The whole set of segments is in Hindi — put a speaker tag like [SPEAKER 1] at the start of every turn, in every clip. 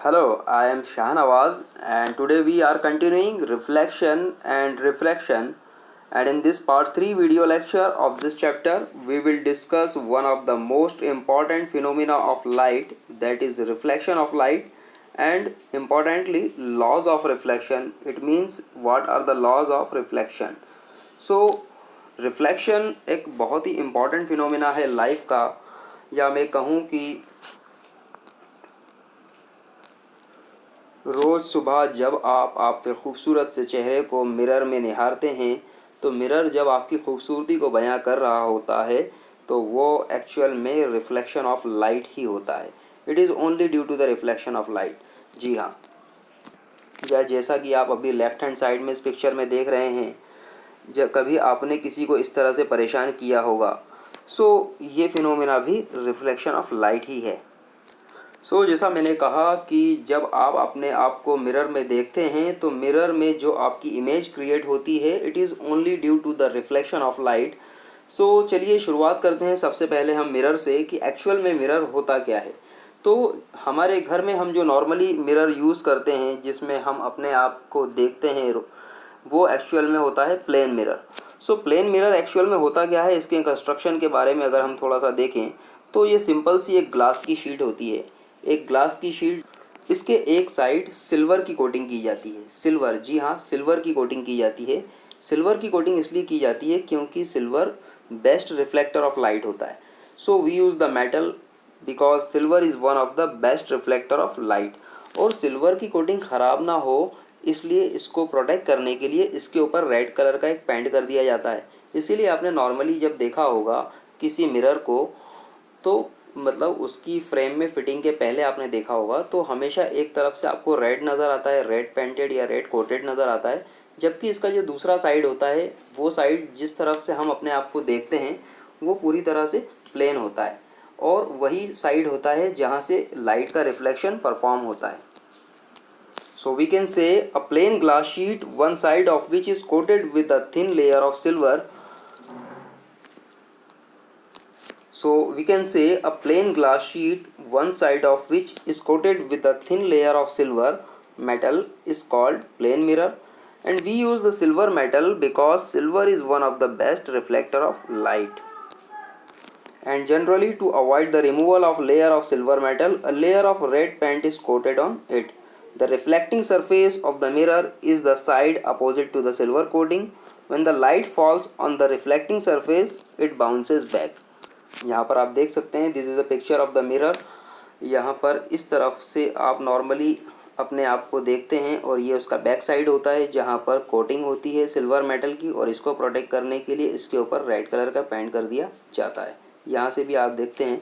[SPEAKER 1] Hello, I am Shahnawaz, and today we are continuing reflection and reflection. And in this part 3 video lecture of this chapter, we will discuss one of the most important phenomena of light, that is reflection of light, and importantly laws of reflection. It means what are the laws of reflection. So reflection एक बहुत ही इम्पॉर्टेंट फिनोमिना है लाइफ का, या मैं कहूँ कि रोज़ सुबह जब आप आपके खूबसूरत से चेहरे को मिरर में निहारते हैं, तो मिरर जब आपकी खूबसूरती को बयां कर रहा होता है तो वो एक्चुअल में रिफ्लेक्शन ऑफ लाइट ही होता है. It is only due to the reflection of light. जी हाँ, या जैसा कि आप अभी लेफ्ट हैंड साइड में इस पिक्चर में देख रहे हैं, जब कभी आपने किसी को इस तरह से परेशान किया होगा, सो ये फिनोमेना भी रिफ्लेक्शन ऑफ लाइट ही है. जैसा मैंने कहा कि जब आप अपने आप को मिरर में देखते हैं तो मिरर में जो आपकी इमेज क्रिएट होती है, it is only due to the reflection of light. चलिए शुरुआत करते हैं सबसे पहले हम मिरर से कि एक्चुअल में मिरर होता क्या है. तो हमारे घर में हम जो नॉर्मली मिरर यूज़ करते हैं जिसमें हम अपने आप को देखते हैं, वो एक्चुअल में होता है plane mirror. Plane mirror actual में होता क्या है, इसके कंस्ट्रक्शन के बारे में अगर हम थोड़ा सा देखें तो ये सिंपल सी एक ग्लास की शीट होती है. एक ग्लास की शीट, इसके एक साइड सिल्वर की कोटिंग की जाती है. सिल्वर, जी हाँ, सिल्वर की कोटिंग की जाती है. सिल्वर की कोटिंग इसलिए की जाती है क्योंकि silver best reflector of light होता है. We use the metal because silver is one of the best reflector of light. और सिल्वर की कोटिंग ख़राब ना हो इसलिए इसको प्रोटेक्ट करने के लिए इसके ऊपर रेड कलर का एक पेंट कर दिया जाता है. इसीलिए आपने नॉर्मली जब देखा होगा किसी मिरर को, तो मतलब उसकी फ्रेम में फिटिंग के पहले आपने देखा होगा तो हमेशा एक तरफ से आपको रेड नज़र आता है, रेड पेंटेड या रेड कोटेड नज़र आता है, जबकि इसका जो दूसरा साइड होता है, वो साइड जिस तरफ से हम अपने आप को देखते हैं वो पूरी तरह से प्लेन होता है, और वही साइड होता है जहाँ से लाइट का रिफ्लेक्शन परफॉर्म होता है. We can say a plain glass sheet, one side of which is coated with a thin layer of silver. We can say a plain glass sheet, one side of which is coated with a thin layer of silver metal is called plain mirror. And we use the silver metal because silver is one of the best reflector of light. And generally, to avoid the removal of layer of silver metal, a layer of red paint is coated on it. The reflecting surface of the mirror is the side opposite to the silver coating. When the light falls on the reflecting surface, it bounces back. यहाँ पर आप देख सकते हैं, this is a picture of the mirror. यहाँ पर इस तरफ से आप नॉर्मली अपने आप को देखते हैं और ये उसका बैक साइड होता है जहाँ पर कोटिंग होती है सिल्वर मेटल की, और इसको प्रोटेक्ट करने के लिए इसके ऊपर रेड कलर का पेंट कर दिया जाता है. यहाँ से भी आप देखते हैं.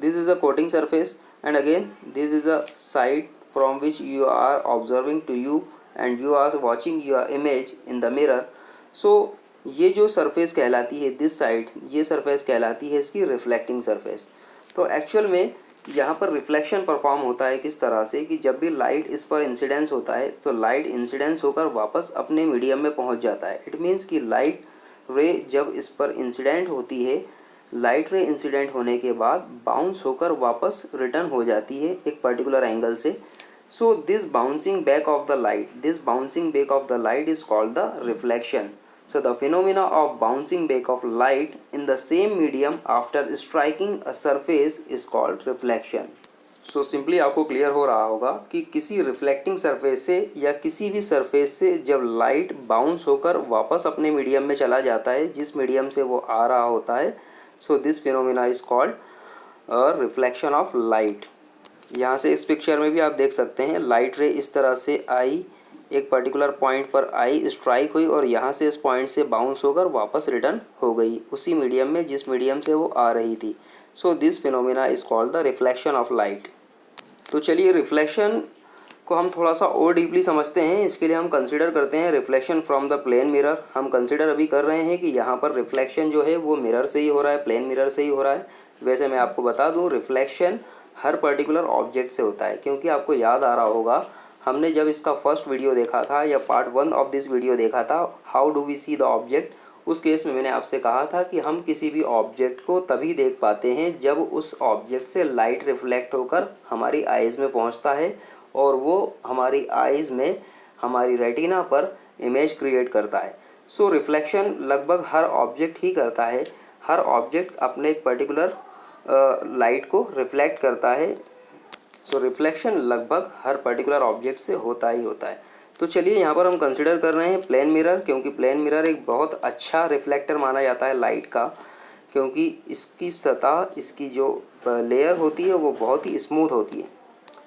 [SPEAKER 1] This is a coating surface and again this is a side from which you are observing to you and you are watching your image in the mirror. ये जो सरफेस कहलाती है, दिस साइड, ये सरफेस कहलाती है इसकी रिफ्लेक्टिंग सरफेस. तो एक्चुअल में यहाँ पर रिफ्लेक्शन परफॉर्म होता है किस तरह से कि जब भी लाइट इस पर इंसिडेंस होता है तो लाइट इंसिडेंस होकर वापस अपने मीडियम में पहुँच जाता है. इट मीन्स कि लाइट रे जब इस पर इंसिडेंट होती है, लाइट रे इंसिडेंट होने के बाद बाउंस होकर वापस रिटर्न हो जाती है एक पर्टिकुलर एंगल से. This bouncing back of the light is called the reflection. The phenomena of bouncing back of light in the same medium after striking a surface is called reflection. Simply आपको क्लियर हो रहा होगा कि किसी रिफ्लेक्टिंग सरफेस से या किसी भी सरफेस से जब लाइट बाउंस होकर वापस अपने मीडियम में चला जाता है जिस मीडियम से वो आ रहा होता है, this phenomena is called reflection of light. यहाँ से इस पिक्चर में भी आप देख सकते हैं, लाइट रे इस तरह से आई, एक पर्टिकुलर पॉइंट पर आई, स्ट्राइक हुई और यहाँ से इस पॉइंट से बाउंस होकर वापस रिटर्न हो गई उसी मीडियम में जिस मीडियम से वो आ रही थी. This phenomena is called the reflection of light. तो चलिए रिफ्लेक्शन को हम थोड़ा सा और डीपली समझते हैं. इसके लिए हम कंसिडर करते हैं reflection from the plane mirror. हम कंसिडर अभी कर रहे हैं कि यहाँ पर रिफ्लेक्शन जो है वो मिरर से ही हो रहा है, प्लेन मिरर से ही हो रहा है. वैसे मैं आपको बता दूँ, रिफ्लेक्शन हर पर्टिकुलर ऑब्जेक्ट से होता है, क्योंकि आपको याद आ रहा होगा हमने जब इसका फर्स्ट वीडियो देखा था या पार्ट 1 ऑफ दिस वीडियो देखा था, how do we see the object, उस केस में मैंने आपसे कहा था कि हम किसी भी ऑब्जेक्ट को तभी देख पाते हैं जब उस ऑब्जेक्ट से लाइट रिफ्लेक्ट होकर हमारी आइज़ में पहुंचता है और वो हमारी आइज़ में, हमारी रेटिना पर इमेज क्रिएट करता है। सो रिफ्लेक्शन लगभग हर ऑब्जेक्ट ही करता है। हर ऑब्जेक्ट अपने एक पर्टिकुलर लाइट को रिफ्लेक्ट करता है। सो रिफ्लेक्शन लगभग हर पर्टिकुलर ऑब्जेक्ट से होता ही होता है। तो चलिए यहाँ पर हम कंसिडर कर रहे हैं प्लेन मिरर, क्योंकि प्लेन मिरर एक बहुत अच्छा रिफ्लेक्टर माना जाता है लाइट का, क्योंकि इसकी सतह, इसकी जो लेयर होती है वो बहुत ही स्मूथ होती है।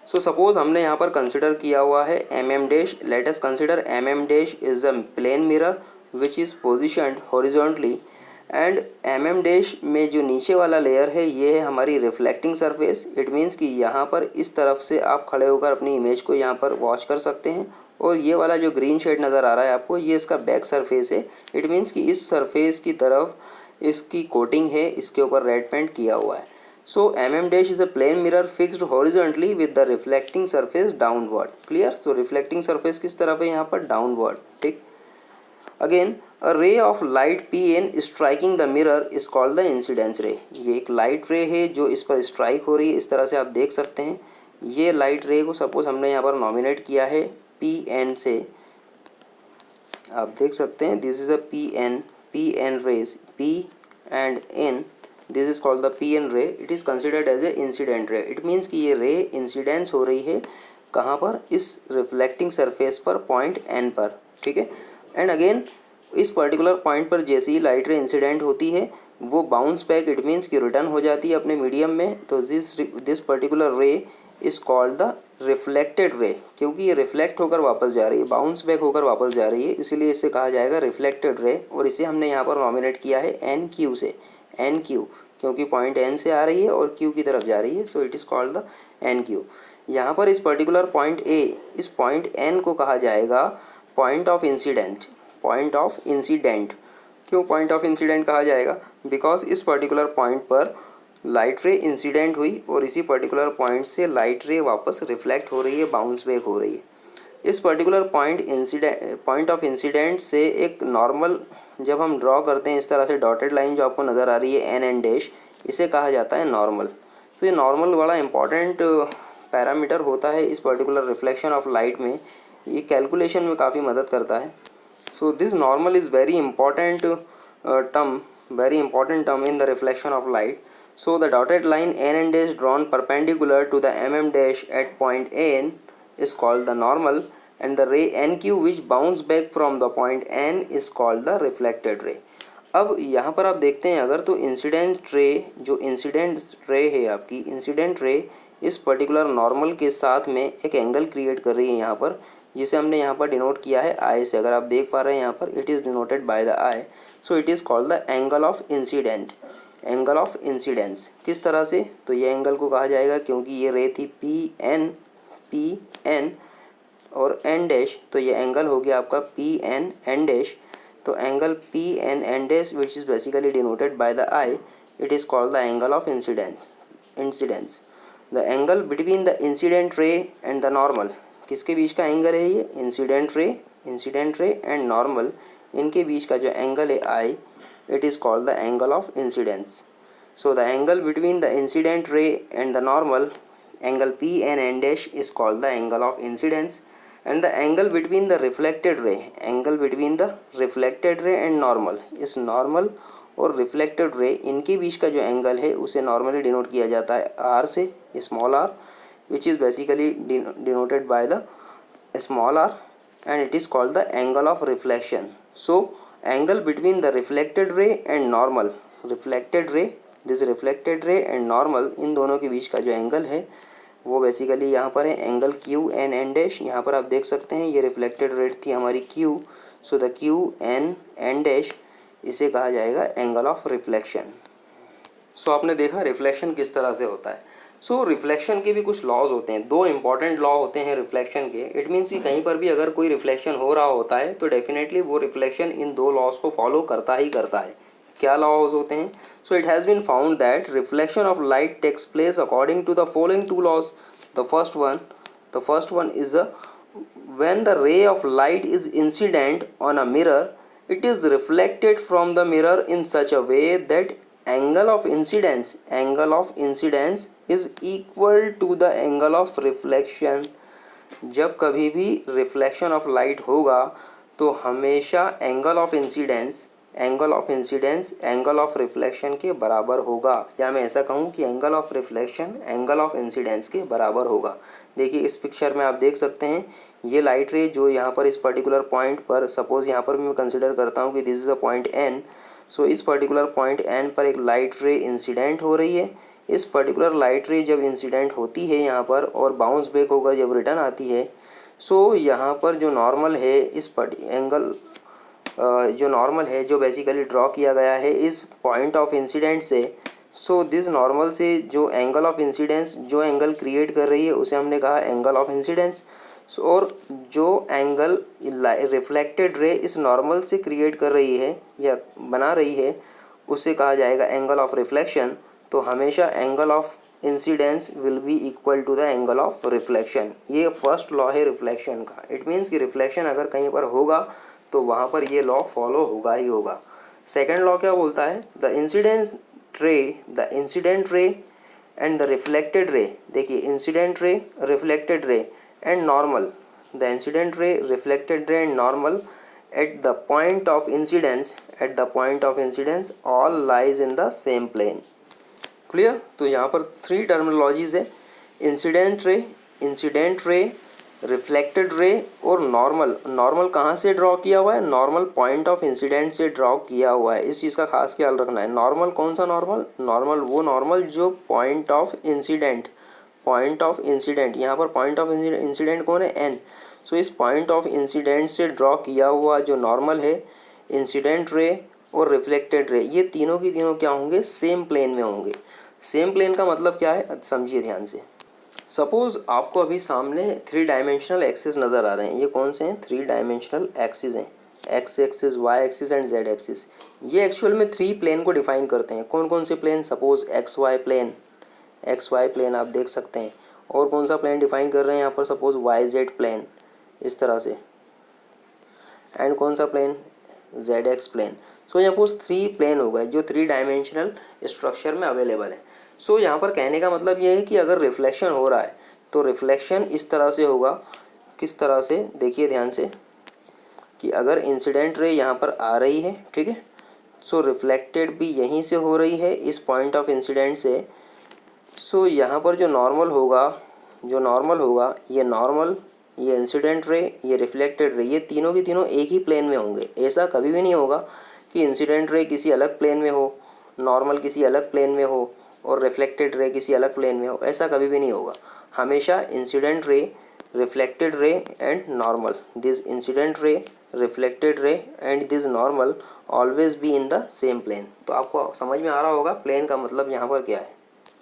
[SPEAKER 1] सो सपोज हमने यहाँ पर कंसिडर किया हुआ है mm dash. Let us consider mm dash is a plane mirror which is positioned horizontally, and mm dash में जो नीचे वाला लेयर है ये है हमारी रिफ्लेक्टिंग सरफेस। इट मीन्स कि यहाँ पर इस तरफ से आप खड़े होकर अपनी इमेज को यहाँ पर वॉच कर सकते हैं, और ये वाला जो ग्रीन शेड नज़र आ रहा है आपको, ये इसका बैक सरफेस है। इट मीन्स कि इस सरफेस की तरफ इसकी कोटिंग है, इसके ऊपर रेड पेंट किया हुआ है। So mm dash is a plane mirror fixed horizontally with the reflecting surface downward. Clear? So reflecting surface किस तरफ है यहाँ पर? डाउनवर्ड। ठीक। अगेन अ रे of light Pn striking the mirror is called the incidence रे। ये एक लाइट रे है जो इस पर स्ट्राइक हो रही है, इस तरह से आप देख सकते हैं। ये लाइट रे को सपोज हमने यहाँ पर नॉमिनेट किया है Pn से, आप देख सकते हैं this is a Pn rays, P and N, this is called the Pn ray. It is considered as a incident ray. It means कि ये रे इंसिडेंस हो रही है कहाँ पर? इस रिफ्लेक्टिंग सरफेस पर, पॉइंट N पर। ठीक है। एंड अगेन इस पर्टिकुलर पॉइंट पर जैसे ही लाइट रे इंसिडेंट होती है वो बाउंस बैक, इट मीन्स कि रिटर्न हो जाती है अपने मीडियम में। तो दिस पर्टिकुलर रे इज कॉल्ड द रिफ्लेक्टेड रे, क्योंकि ये रिफ्लेक्ट होकर वापस जा रही है, बाउंस बैक होकर वापस जा रही है, इसीलिए इसे कहा जाएगा रिफ्लेक्टेड रे। और इसे हमने यहाँ पर नॉमिनेट किया है NQ से, NQ, क्योंकि पॉइंट N से आ रही है और Q की तरफ जा रही है। So it is called the NQ। यहाँ पर इस पर्टिकुलर पॉइंट A, इस पॉइंट N को कहा जाएगा point of incident. Point of incident क्यों पॉइंट ऑफ इंसिडेंट कहा जाएगा? बिकॉज इस पर्टिकुलर पॉइंट पर लाइट रे इंसिडेंट हुई और इसी पर्टिकुलर पॉइंट से लाइट रे वापस रिफ्लेक्ट हो रही है, बाउंस बैक हो रही है। इस पर्टिकुलर पॉइंट ऑफ इंसिडेंट से एक नॉर्मल जब हम ड्रॉ करते हैं, इस तरह से डॉटेड लाइन जो आपको नज़र आ रही है NN डैश, इसे कहा जाता है नॉर्मल। तो ये नॉर्मल बड़ा इंपॉर्टेंट पैरामीटर होता है इस पर्टिकुलर रिफ्लेक्शन ऑफ लाइट में, ये कैलकुलेशन में काफ़ी मदद करता है। So this normal is very important term in the reflection of light. So the dotted line NN dash drawn perpendicular to the MM dash at point N is called the normal, and the ray NQ which bounce back from the point N is called the reflected ray. अब यहाँ पर आप देखते हैं अगर, तो इंसिडेंट रे, जो इंसिडेंट रे है आपकी, इंसिडेंट रे इस पर्टिकुलर नॉर्मल के साथ में एक एंगल क्रिएट कर रही है यहाँ पर, जिसे हमने यहाँ पर डिनोट किया है आई से। अगर आप देख पा रहे हैं यहाँ पर it is denoted by the I, so it is called the angle of incident, angle of incidence. किस तरह से? तो ये एंगल को कहा जाएगा, क्योंकि ये रे थी पी एन और एन डैश, तो ये एंगल हो गया आपका PN डैश। तो angle PN dash which is basically denoted by the I, it is called the angle of incidence. The angle between the incident ray and the normal, किसके बीच का एंगल है ये? इंसिडेंट रे एंड नॉर्मल, इनके बीच का जो एंगल है आई, it is called the angle of incidence. So the angle between the incident ray and the normal, angle PN dash, is called the angle of incidence. And the angle between the reflected ray and normal, is normal और reflected ray, इनके बीच का जो एंगल है उसे नॉर्मली डिनोट किया जाता है R से, small r, which is basically denoted by the small r, and it is called the angle of reflection. So angle between the reflected ray and normal, this reflected ray and normal, इन दोनों के बीच का जो एंगल है वो बेसिकली यहाँ पर है एंगल QN डैश। यहाँ पर आप देख सकते हैं ये रिफ्लेक्टेड रे थी हमारी Q, so the QN dash, इसे कहा जाएगा एंगल ऑफ रिफ्लेक्शन। सो आपने देखा रिफ्लेक्शन किस तरह से होता है। सो रिफ्लेक्शन के भी कुछ लॉज होते हैं, दो इंपॉर्टेंट लॉ होते हैं रिफ्लेक्शन के। इट मीन्स कि कहीं पर भी अगर कोई रिफ्लेक्शन हो रहा होता है तो डेफिनेटली वो रिफ्लेक्शन इन दो लॉज को फॉलो करता ही करता है। क्या लॉज होते हैं? So it has been found that reflection of light takes place according to the following two laws. The first one is when the ray of light is incident on a mirror it is reflected from the mirror in such a way that angle of incidence is equal to the angle of reflection. जब कभी भी रिफ्लेक्शन ऑफ लाइट होगा तो हमेशा angle of incidence angle of reflection के बराबर होगा, या मैं ऐसा कहूँ कि angle of reflection angle of incidence के बराबर होगा। देखिए इस पिक्चर में आप देख सकते हैं ये लाइट रे जो यहाँ पर इस पर्टिकुलर पॉइंट पर, सपोज़ यहाँ पर भी मैं कंसिडर करता हूँ कि this is a point N. So इस पर्टिकुलर पॉइंट एन पर एक लाइट रे इंसिडेंट हो रही है। इस पर्टिकुलर लाइट रे जब इंसिडेंट होती है यहाँ पर और बाउंस बैक होकर जब रिटर्न आती है, सो यहाँ पर जो नॉर्मल है इस एंगल जो नॉर्मल है जो बेसिकली ड्रॉ किया गया है इस पॉइंट ऑफ इंसिडेंट से, सो दिस नॉर्मल से जो एंगल ऑफ इंसिडेंस जो एंगल क्रिएट कर रही है उसे हमने कहा एंगल ऑफ इंसिडेंस। और जो एंगल रिफ्लेक्टेड रे इस नॉर्मल से क्रिएट कर रही है या बना रही है उसे कहा जाएगा एंगल ऑफ रिफ्लेक्शन। तो हमेशा angle of incidence will be equal to the angle of reflection. ये फर्स्ट लॉ है रिफ्लेक्शन का। इट मीन्स कि रिफ्लेक्शन अगर कहीं पर होगा तो वहाँ पर ये लॉ फॉलो होगा ही होगा। सेकेंड लॉ क्या बोलता है, the incident ray and the reflected ray. देखिए incident ray, reflected ray and normal, the incident ray, reflected ray and normal at the point of incidence all lies in the same plane। Clear. तो यहाँ पर 3 टर्मिनोलॉजीज है, इंसिडेंट रे, रिफ्लेक्टेड रे और नॉर्मल। नॉर्मल कहाँ से ड्रॉ किया हुआ है, नॉर्मल पॉइंट ऑफ इंसिडेंट से ड्रॉ किया हुआ है। इस चीज़ का खास ख्याल रखना है। नॉर्मल कौन सा नॉर्मल, वो नॉर्मल जो पॉइंट ऑफ इंसिडेंट यहाँ पर पॉइंट ऑफ इंसिडेंट कौन है, एन। सो इस पॉइंट ऑफ इंसिडेंट से ड्रॉ किया हुआ जो नॉर्मल है, इंसिडेंट रे और रिफ्लेक्टेड रे, ये तीनों की तीनों क्या होंगे, सेम प्लेन में होंगे। सेम प्लेन का मतलब क्या है, समझिए ध्यान से। सपोज आपको अभी सामने 3 डायमेंशनल एक्सिस नज़र आ रहे हैं। ये कौन से हैं, 3 डायमेंशनल एक्सिस हैं, X axis, Y axis and Z axis. ये एक्चुअल में 3 प्लेन को डिफाइन करते हैं। कौन कौन से plane, suppose X Y plane आप देख सकते हैं। और कौन सा प्लेन डिफाइन कर रहे हैं यहाँ पर, सपोज वाई जेड प्लेन इस तरह से, एंड कौन सा प्लेन, जेड एक्स प्लेन। सो यहाँ पर 3 प्लेन हो गए जो 3 डायमेंशनल स्ट्रक्चर में अवेलेबल है। सो यहाँ पर कहने का मतलब ये है कि अगर रिफ्लेक्शन हो रहा है तो रिफ्लेक्शन इस तरह से होगा, किस तरह से, देखिए ध्यान से, कि अगर इंसिडेंट रे यहाँ पर आ रही है, ठीक है, सो रिफ्लेक्टेड भी यहीं से हो रही है इस पॉइंट ऑफ इंसिडेंट से। सो यहाँ पर जो नॉर्मल होगा ये नॉर्मल, ये इंसिडेंट रे, ये रिफ्लेक्टेड रे, ये तीनों की तीनों एक ही प्लेन में होंगे। ऐसा कभी भी नहीं होगा कि इंसिडेंट रे किसी अलग प्लेन में हो, नॉर्मल किसी अलग प्लेन में हो और रिफ्लेक्टेड रे किसी अलग प्लेन में हो। ऐसा कभी भी नहीं होगा। हमेशा incident ray, reflected ray and normal, this incident ray, reflected ray and this normal always be in the same plane. तो आपको समझ में आ रहा होगा प्लेन का मतलब यहाँ पर क्या है।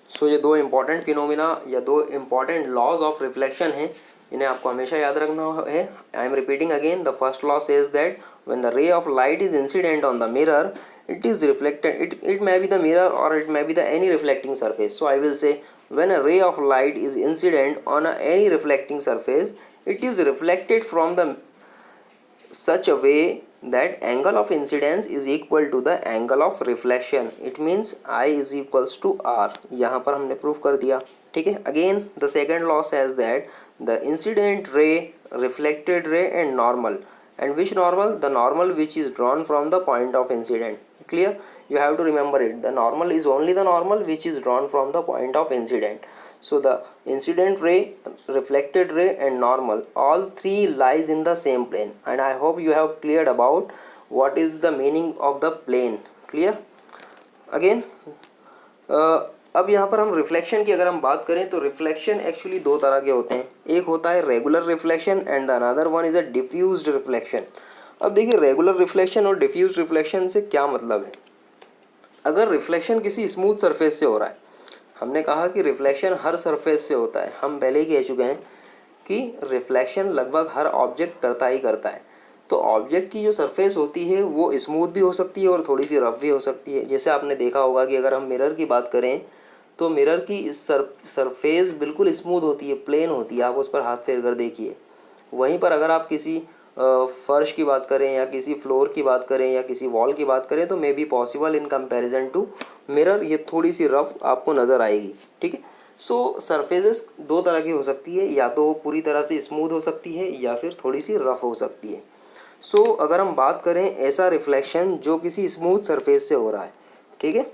[SPEAKER 1] सो ये 2 इम्पॉर्टेंट फिनोमिना या 2 इम्पॉर्टेंट लॉज ऑफ रिफ्लेक्शन है, इन्हें आपको हमेशा याद रखना है। I am repeating again, the first law says that when the ray of light is incident on the mirror it is reflected, it may be the mirror or it may be the any reflecting surface. So I will say when a ray of light is incident on any reflecting surface, it is reflected from the such a way that angle of incidence is equal to the angle of reflection. It means I is equals to R। यहाँ पर हमने प्रूफ कर दिया, ठीक है। Again the second law says that the incident ray, reflected ray and normal, and which normal, the normal which is drawn from the point of incident। Clear? You have to remember it, the normal is only the normal which is drawn from the point of incident। So the incident ray, reflected ray and normal, all 3 lies in the same plane, and I hope you have cleared about what is the meaning of the plane। Clear? Again अब यहाँ पर हम रिफ्लेक्शन की अगर हम बात करें तो रिफ्लेक्शन एक्चुअली 2 तरह के होते हैं। एक होता है regular reflection and the another one is a diffused reflection. अब देखिए रेगुलर रिफ्लेक्शन और डिफ्यूज्ड रिफ्लेक्शन से क्या मतलब है। अगर रिफ्लेक्शन किसी स्मूथ सरफेस से हो रहा है, हमने कहा कि रिफ्लेक्शन हर सरफेस से होता है, हम पहले ही कह चुके हैं कि रिफ्लेक्शन लगभग हर ऑब्जेक्ट करता ही करता है। तो ऑब्जेक्ट की जो सरफेस होती है वो स्मूथ भी हो सकती है और थोड़ी सी रफ भी हो सकती है। जैसे आपने देखा होगा कि अगर हम मिरर की बात करें तो मिरर की सरफेस बिल्कुल स्मूथ होती है, प्लेन होती है, आप उस पर हाथ फेर कर देखिए। वहीं पर अगर आप किसी फर्श की बात करें या किसी फ्लोर की बात करें या किसी वॉल की बात करें तो may be possible in comparison to mirror, ये थोड़ी सी रफ आपको नज़र आएगी। ठीक है, सो सरफेसेस दो तरह की हो सकती है, या तो पूरी तरह से स्मूथ हो सकती है या फिर थोड़ी सी रफ हो सकती है। सो अगर हम बात करें ऐसा रिफ्लेक्शन जो किसी स्मूथ सरफेस से हो रहा है, ठीक है,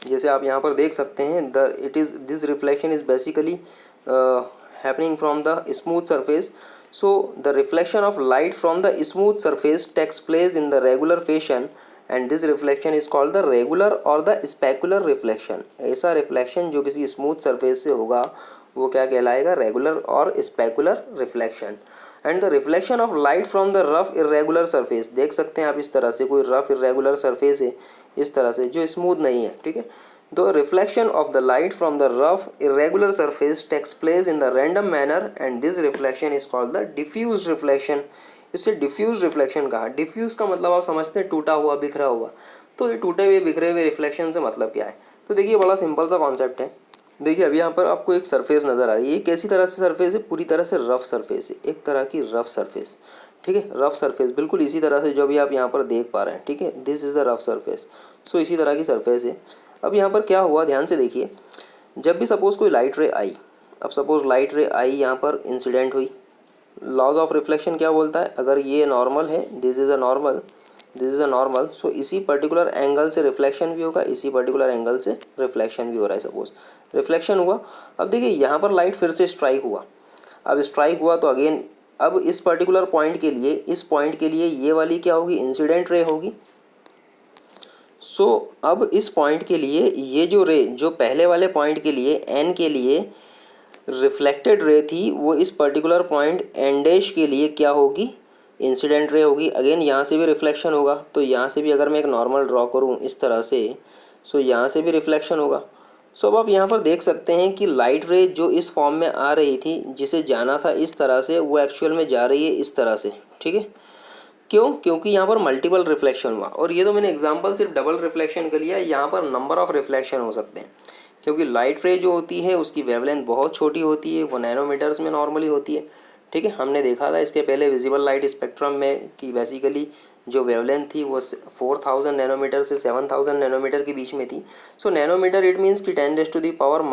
[SPEAKER 1] जैसे आप यहाँ पर देख सकते हैं this reflection is basically happening from the smooth surface. So the reflection of light from the smooth surface takes place in the regular fashion and this reflection is called the regular और द स्पेकुलर रिफ्लेक्शन। ऐसा रिफ्लेक्शन जो किसी स्मूथ सरफेस से होगा वो क्या कहलाएगा, रेगुलर और specular reflection. And the reflection of light from the rough irregular surface, देख सकते हैं आप इस तरह से कोई रफ इरेगुलर सरफेस है इस तरह से जो स्मूथ नहीं है। ठीक है, the reflection of the light from the rough irregular surface takes place in the random manner and this reflection is called the diffuse reflection. इससे डिफ्यूज रिफ्लेक्शन कहा। डिफ्यूज का मतलब आप समझते हैं टूटा हुआ, बिखरा हुआ। तो ये टूटे हुए बिखरे हुए रिफ्लेक्शन से मतलब क्या है, तो देखिए बड़ा सिंपल सा कॉन्सेप्ट है। देखिए अभी यहाँ पर आपको एक सरफेस नज़र आ रही है, ये कैसी तरह से सरफेस है, पूरी तरह से रफ सरफेस है, एक तरह की रफ सरफेस। ठीक है, रफ सरफेस बिल्कुल इसी तरह से जो अभी आप यहाँ पर देख पा रहे हैं। ठीक है, this is the rough surface. So इसी तरह की सरफेस है। अब यहाँ पर क्या हुआ, ध्यान से देखिए, जब भी सपोज़ कोई लाइट रे आई, अब सपोज़ लाइट रे आई यहाँ पर इंसिडेंट हुई, लॉज ऑफ रिफ्लेक्शन क्या बोलता है, अगर ये नॉर्मल है, दिस इज़ अ नॉर्मल, सो इसी पर्टिकुलर एंगल से रिफ्लेक्शन भी होगा, इसी पर्टिकुलर एंगल से रिफ्लेक्शन भी हो रहा है। सपोज रिफ्लेक्शन हुआ, अब देखिए यहाँ पर लाइट फिर से स्ट्राइक हुआ। अब स्ट्राइक हुआ तो अगेन अब इस पर्टिकुलर पॉइंट के लिए, इस पॉइंट के लिए ये वाली क्या होगी, इंसिडेंट रे होगी। सो अब इस पॉइंट के लिए ये जो रे, जो पहले वाले पॉइंट के लिए एन के लिए रिफ्लेक्टेड रे थी, वो इस पर्टिकुलर पॉइंट एन डैश के लिए क्या होगी, इंसिडेंट रे होगी। अगेन यहाँ से भी रिफ्लेक्शन होगा, तो यहाँ से भी अगर मैं एक नॉर्मल ड्रॉ करूँ इस तरह से, सो यहाँ से भी रिफ्लेक्शन होगा। सो अब आप यहाँ पर देख सकते हैं कि लाइट रे जो इस फॉर्म में आ रही थी, जिसे जाना था इस तरह से, वो एक्चुअल में जा रही है इस तरह से। ठीक है, क्यों, क्योंकि यहाँ पर मल्टीपल रिफ्लेक्शन हुआ। और ये तो मैंने एग्जांपल सिर्फ डबल रिफ्लेक्शन का लिया, यहाँ पर नंबर ऑफ रिफ्लेक्शन हो सकते हैं, क्योंकि लाइट रे जो होती है उसकी वेवलेंथ बहुत छोटी होती है, वो नैनोमीटर्स में नॉर्मली होती है। ठीक है, हमने देखा था इसके पहले विजिबल लाइट स्पेक्ट्रम में कि बेसिकली जो वेवलेंथ थी वो 4000 नैनोमीटर से 7000 नैनोमीटर के बीच में थी। सो नैनोमीटर इट मीन्स कि 10⁻⁻⁹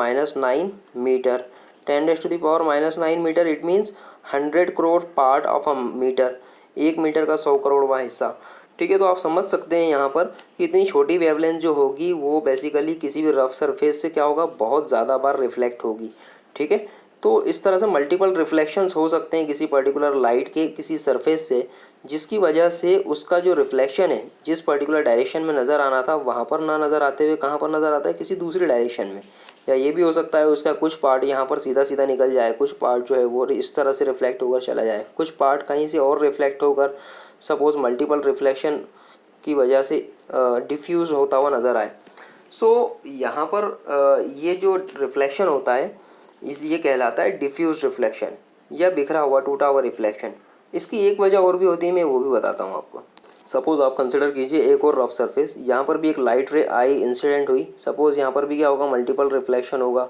[SPEAKER 1] meter, 10⁻⁻⁹ meter it means 100 crore part of a meter, एक मीटर का 100 करोड़वां हिस्सा। ठीक है, तो आप समझ सकते हैं यहाँ पर कि इतनी छोटी वेवलेंथ जो होगी वो बेसिकली किसी भी रफ सरफेस से क्या होगा, बहुत ज़्यादा बार रिफ्लेक्ट होगी। ठीक है, तो इस तरह से मल्टीपल रिफ्लेक्शंस हो सकते हैं किसी पर्टिकुलर लाइट के किसी सरफेस से, जिसकी वजह से उसका जो रिफ्लेक्शन है जिस पर्टिकुलर डायरेक्शन में नज़र आना था वहाँ पर ना नज़र आते हुए कहाँ पर नज़र आता है, किसी दूसरी डायरेक्शन में। या ये भी हो सकता है उसका कुछ पार्ट यहाँ पर सीधा सीधा निकल जाए, कुछ पार्ट जो है वो इस तरह से रिफ्लेक्ट होकर चला जाए, कुछ पार्ट कहीं से और रिफ्लेक्ट होकर सपोज़ मल्टीपल रिफ्लेक्शन की वजह से डिफ्यूज़ होता हुआ नज़र आए। सो यहाँ पर ये जो रिफ्लेक्शन होता है ये कहलाता है डिफ्यूज रिफ्लेक्शन या बिखरा हुआ टूटा हुआ रिफ्लेक्शन। इसकी एक वजह और भी होती है, मैं वो भी बताता हूँ आपको। सपोज़ आप कंसिडर कीजिए एक और रफ सरफेस, यहाँ पर भी एक लाइट रे आई इंसिडेंट हुई, सपोज़ यहाँ पर भी क्या होगा, मल्टीपल रिफ्लेक्शन होगा,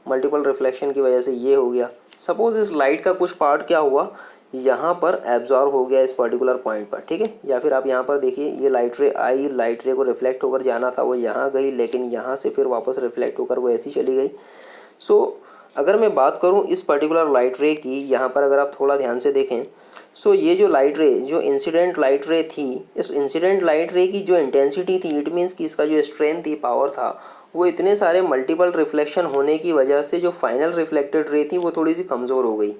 [SPEAKER 1] मल्टीपल रिफ्लेक्शन की वजह से ये हो गया। सपोज़ इस लाइट का कुछ पार्ट क्या हुआ, यहाँ पर एब्जॉर्ब हो गया इस पर्टिकुलर पॉइंट पर। ठीक है, या फिर आप यहाँ पर देखिए ये लाइट रे आई, लाइट रे को रिफ्लेक्ट होकर जाना था वो यहाँ गई, लेकिन यहाँ से फिर वापस रिफ्लेक्ट होकर वो ऐसी चली गई। सो अगर मैं बात करूं इस पर्टिकुलर लाइट रे की, यहाँ पर अगर आप थोड़ा ध्यान से देखें, सो ये जो लाइट रे, जो इंसिडेंट लाइट रे थी, इस इंसिडेंट लाइट रे की जो इंटेंसिटी थी, इट मीन्स कि इसका जो स्ट्रेंथ थी, पावर था, वो इतने सारे मल्टीपल रिफ्लेक्शन होने की वजह से जो फाइनल रिफ्लेक्टेड रे थी वो थोड़ी सी कमज़ोर हो गई।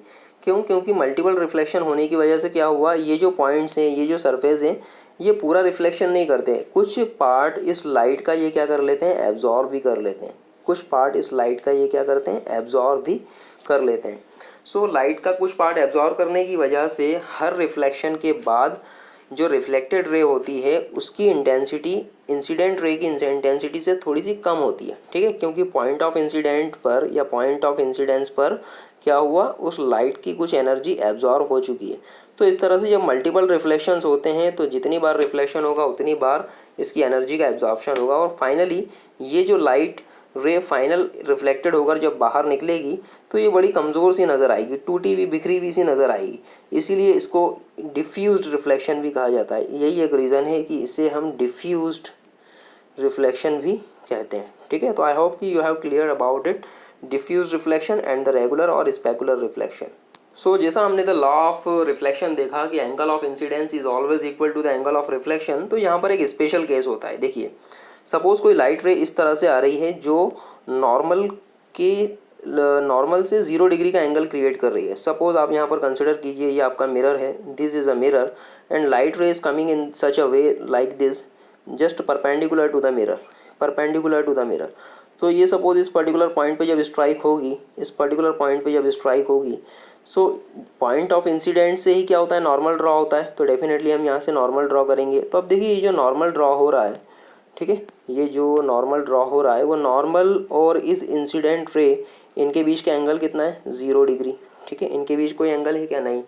[SPEAKER 1] क्यों, क्योंकि मल्टीपल रिफ्लेक्शन होने की वजह से क्या हुआ, ये जो पॉइंट्स हैं, ये जो सरफेस हैं, ये पूरा रिफ्लेक्शन नहीं करते, कुछ पार्ट इस लाइट का ये क्या कर लेते हैं, एब्जॉर्ब भी कर लेते हैं, कुछ पार्ट इस लाइट का ये क्या करते हैं, एब्जॉर्ब भी कर लेते हैं। सो लाइट का कुछ पार्ट एब्जॉर्ब करने की वजह से हर रिफ्लेक्शन के बाद जो रिफ्लेक्टेड रे होती है उसकी इंटेंसिटी इंसिडेंट रे की इंटेंसिटी से थोड़ी सी कम होती है। ठीक है, क्योंकि पॉइंट ऑफ इंसिडेंट पर या पॉइंट ऑफ इंसिडेंस पर क्या हुआ, उस लाइट की कुछ एनर्जी एब्जॉर्ब हो चुकी है। तो इस तरह से जब मल्टीपल रिफ्लेक्शंस होते हैं तो जितनी बार रिफ्लेक्शन होगा उतनी बार इसकी एनर्जी का एब्जॉर्प्शन होगा, और फाइनली ये जो लाइट रे फाइनल रिफ्लेक्टेड होकर जब बाहर निकलेगी तो ये बड़ी कमज़ोर सी नज़र आएगी, टूटी हुई बिखरी हुई सी नज़र आएगी, इसीलिए इसको डिफ्यूज्ड रिफ्लेक्शन भी कहा जाता है। यही एक रीज़न है कि इसे हम डिफ्यूज्ड रिफ्लेक्शन भी कहते हैं। ठीक है, तो आई होप कि you have clear about it, diffuse reflection and the regular और स्पेकुलर रिफ्लेक्शन। सो जैसा हमने द लॉ ऑफ रिफ्लेक्शन देखा कि angle of incidence is always equal to the angle of reflection, तो यहाँ पर एक स्पेशल केस होता है। देखिए, सपोज कोई लाइट रे इस तरह से आ रही है जो नॉर्मल से 0 डिग्री का एंगल क्रिएट कर रही है। सपोज आप यहाँ पर कंसिडर कीजिए ये आपका मिरर है, this is a mirror and light ray is coming in such a way like this, just perpendicular to the mirror, perpendicular to the mirror. तो ये सपोज इस पर्टिकुलर पॉइंट पे जब स्ट्राइक होगी, इस पर्टिकुलर पॉइंट पे जब स्ट्राइक होगी, सो पॉइंट ऑफ इंसिडेंट से ही क्या होता है, नॉर्मल ड्रॉ होता है। तो डेफिनेटली हम यहाँ से नॉर्मल ड्रॉ करेंगे। तो अब देखिए ये जो नॉर्मल ड्रॉ हो रहा है, ठीक है, ये जो नॉर्मल ड्रॉ हो रहा है वो नॉर्मल और इस इंसिडेंट रे, इनके बीच का एंगल कितना है, 0 डिग्री। ठीक है, इनके बीच कोई एंगल है क्या, नहीं।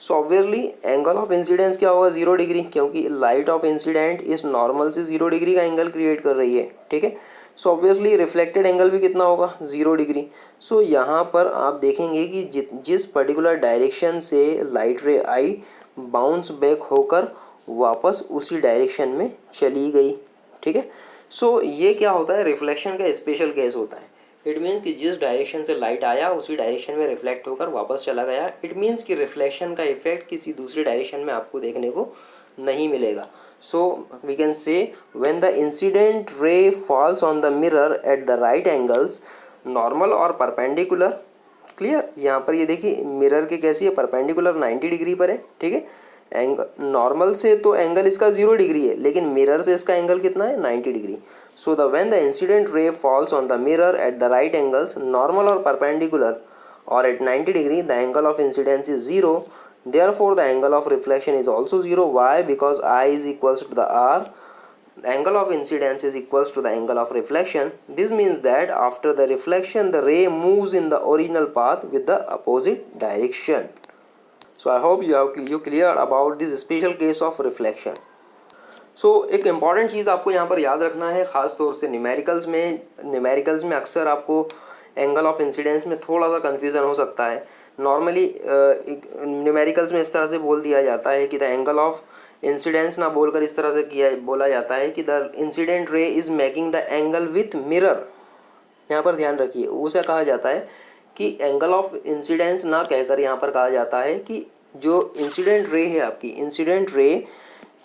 [SPEAKER 1] So obviously angle of incidence क्या होगा, 0 डिग्री, क्योंकि लाइट ऑफ इंसिडेंट इस नॉर्मल से 0 डिग्री का एंगल क्रिएट कर रही है। ठीक है, सो ऑब्वियसली रिफ्लेक्टेड एंगल भी कितना होगा, 0 डिग्री। सो यहाँ पर आप देखेंगे कि जिस पर्टिकुलर डायरेक्शन से लाइट रे आई, बाउंस बैक होकर वापस उसी डायरेक्शन में चली गई। ठीक है, सो ये क्या होता है, रिफ्लेक्शन का स्पेशल केस होता है। इट मीन्स कि जिस डायरेक्शन से लाइट आया उसी डायरेक्शन में रिफ्लेक्ट होकर वापस चला गया। इट मीन्स कि रिफ्लेक्शन का इफेक्ट किसी दूसरे डायरेक्शन में आपको देखने को नहीं मिलेगा। So we can say when the incident ray falls on the mirror at the right angles, normal और परपेंडिकुलर। क्लियर, यहाँ पर ये देखिए मिरर के कैसी है, परपेंडिकुलर 90 डिग्री पर है। ठीक है, नॉर्मल से तो एंगल इसका 0 डिग्री है, लेकिन मिरर से इसका एंगल कितना है, 90 degree. So the when the incident ray falls on the mirror at the right angles, normal or perpendicular, or at 90 degree, the angle of incidence is 0. Therefore, the angle of reflection is also 0. Why? Because I is equals to the R. Angle of incidence is equals to the angle of reflection. This means that after the reflection, the ray moves in the original path with the opposite direction. So I hope you clear about this special case of reflection. सो एक इम्पॉर्टेंट चीज़ आपको यहाँ पर याद रखना है, ख़ास तौर से न्यूमेरिकल्स में अक्सर आपको एंगल ऑफ इंसिडेंस में थोड़ा सा कन्फ्यूज़न हो सकता है। नॉर्मली न्यूमेरिकल्स में इस तरह से बोल दिया जाता है कि द एंगल ऑफ इंसिडेंस ना बोलकर इस तरह से बोला जाता है कि द इंसिडेंट रे is making the angle with mirror. यहाँ पर ध्यान रखिए, उसे कहा जाता है कि एंगल ऑफ इंसिडेंस ना कहकर यहाँ पर कहा जाता है कि जो इंसिडेंट रे है आपकी, इंसिडेंट रे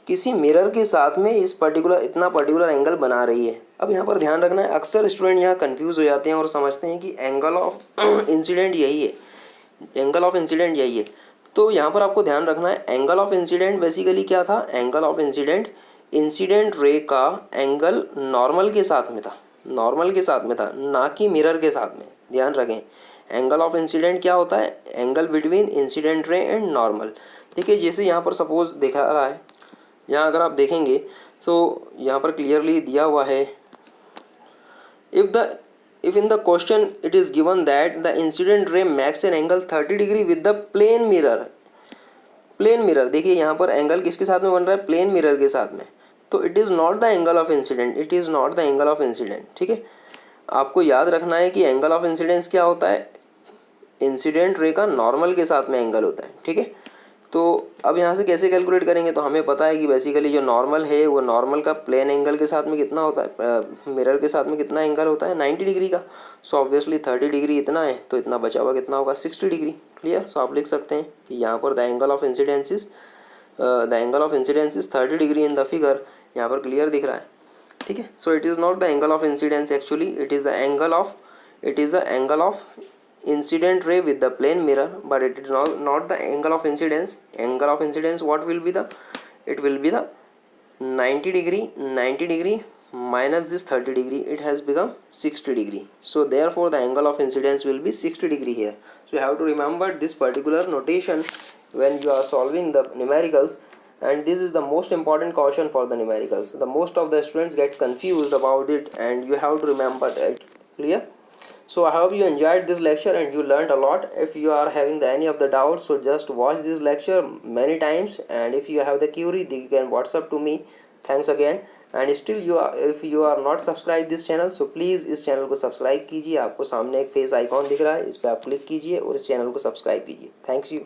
[SPEAKER 1] किसी मिरर के साथ में इतना पर्टिकुलर एंगल बना रही है। अब यहाँ पर ध्यान रखना है, अक्सर स्टूडेंट यहाँ कंफ्यूज हो जाते हैं और समझते हैं कि एंगल ऑफ इंसिडेंट यही है, एंगल ऑफ इंसिडेंट यही है। तो यहाँ पर आपको ध्यान रखना है, एंगल ऑफ इंसिडेंट बेसिकली क्या था, एंगल ऑफ इंसिडेंट रे का एंगल नॉर्मल के साथ में था, नॉर्मल के साथ में था, ना कि मिरर के साथ में। ध्यान रखें, एंगल ऑफ इंसिडेंट क्या होता है, angle between incident ray and normal. देखिए जैसे यहाँ पर सपोज दिखा रहा है, यहाँ अगर आप देखेंगे तो यहाँ पर क्लियरली दिया हुआ है, if in the question it is given that the incident ray makes an angle 30 degree with the plane mirror, देखिए यहाँ पर एंगल किसके साथ में बन रहा है, प्लेन मिरर के साथ में। तो it is not the angle of incident, it is not the angle of incident. ठीक है, आपको याद रखना है कि एंगल ऑफ इंसिडेंस क्या होता है, इंसिडेंट रे का नॉर्मल के साथ में एंगल होता है। ठीक है, तो अब यहाँ से कैसे कैलकुलेट करेंगे, तो हमें पता है कि बेसिकली जो नॉर्मल है वो नॉर्मल का प्लेन एंगल के साथ में कितना होता है, मिरर के साथ में कितना एंगल होता है, 90 डिग्री का। सो ऑब्वियसली 30 डिग्री इतना है, तो इतना बचा हुआ कितना होगा, 60 डिग्री। क्लियर, सो आप लिख सकते हैं कि यहाँ पर the angle of incidence is 30 degree in the figure, यहाँ पर क्लियर दिख रहा है। ठीक है, so it is not the angle of incidence actually, it is the angle of incident ray with the plane mirror, but it is not the angle of incidence. Angle of incidence, what will be the, it will be the 90 degree minus this 30 degree, it has become 60 degree. So therefore the angle of incidence will be 60 degree here. So you have to remember this particular notation when you are solving the numericals, and this is the most important caution for the numericals. The most of the students get confused about it and you have to remember that. Clear? So I hope you enjoyed this lecture and you learned a lot. If you are having any of the doubts, so just watch this lecture many times, and if you have the query, you can WhatsApp to me. Thanks again. And still if you are not subscribe this channel, so please इस चैनल को सब्सक्राइब कीजिए। आपको सामने एक फेस आइकॉन दिख रहा है, इस पर आप क्लिक कीजिए और इस चैनल को सब्सक्राइब कीजिए। Thanks you.